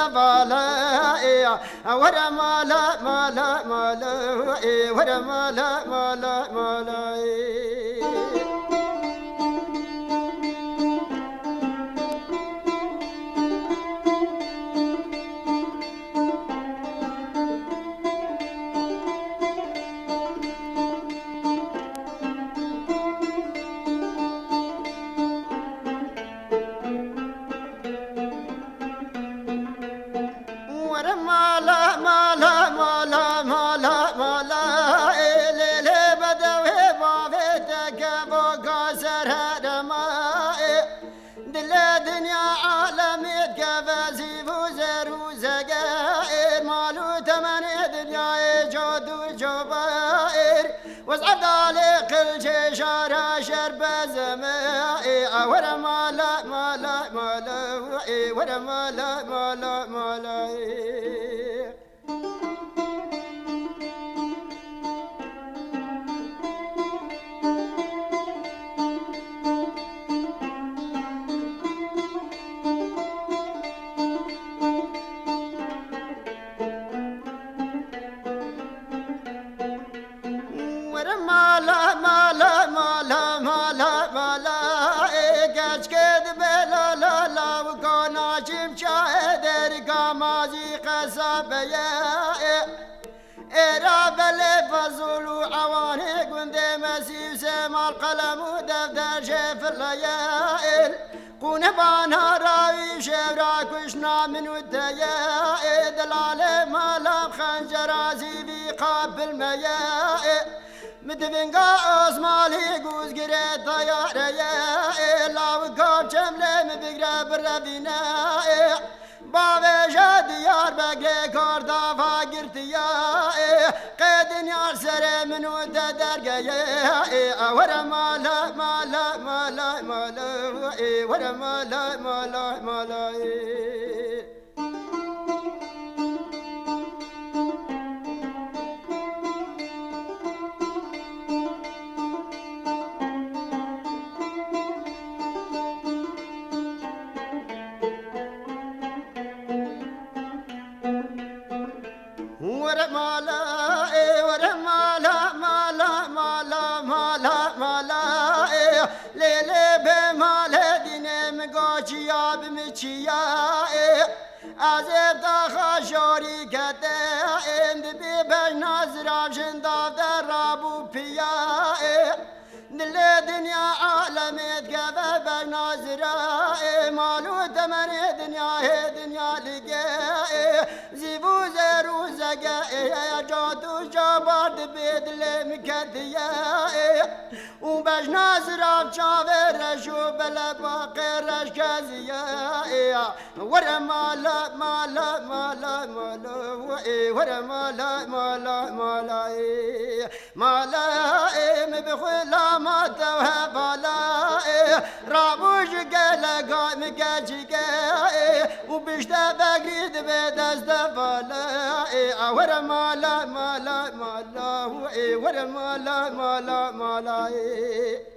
دفالا ورا مالا مالا مالا ورا مالا مالا مالا مالا مالا مالا مالا مالا ليلي بدوي بافيتك بوكاسر هدما دل دنيا عالمي كفازي فوزر وزقائر مالو تمني دنيا جود وجبائر واسعد علي كل شي شارع شرب زمائي ورا مالا مالا مالا ورا مالا مالا مالا مالا مالا مالا مالا مالا گچ کد بلا لا لا وکانا چیم چای در گامازی قصابه ایرا بله فضول و عوانه گنده مسیب سمال قلم و دفتر شفر لیائل قونه بانا راوی شورا کشنا منو تیائل دلال مالا خنجرازی بی قابل میائل مدفنگا اسمالی گوز گره تیاره لاو کاب چمله مبگره برفینه باوشا دیار بگه کار دافا گرتیا قیدن یار سر منو درگه ورا مالا مالا مالا مالا ورا مالا مالا مالا ورا مالا ورا مالا مالا مالا مالا مالا ليلي بمالا ديني مقاچيا بمچيا عذاب داخا شوري كتا اند ببجنا زراب شنداف در رابو پيا دل دنيا عالميت كفا بجنا زراب مالو تمني دنيا هي دنيا لقاء زيبو زيرو زقاء جاتو جابارد بيدل مكتيا وبجنا زراب شافر رشو بلا باقي رش كازيا ورا مالا مالا مالا مالا ورا مالا مالا مالا مالا مبخلا ما توهبالا رابوش قالا قام قاجيكا وبشتا بقيد بدست فالا ورا مالا مالا مالا ورا مالا مالا مالا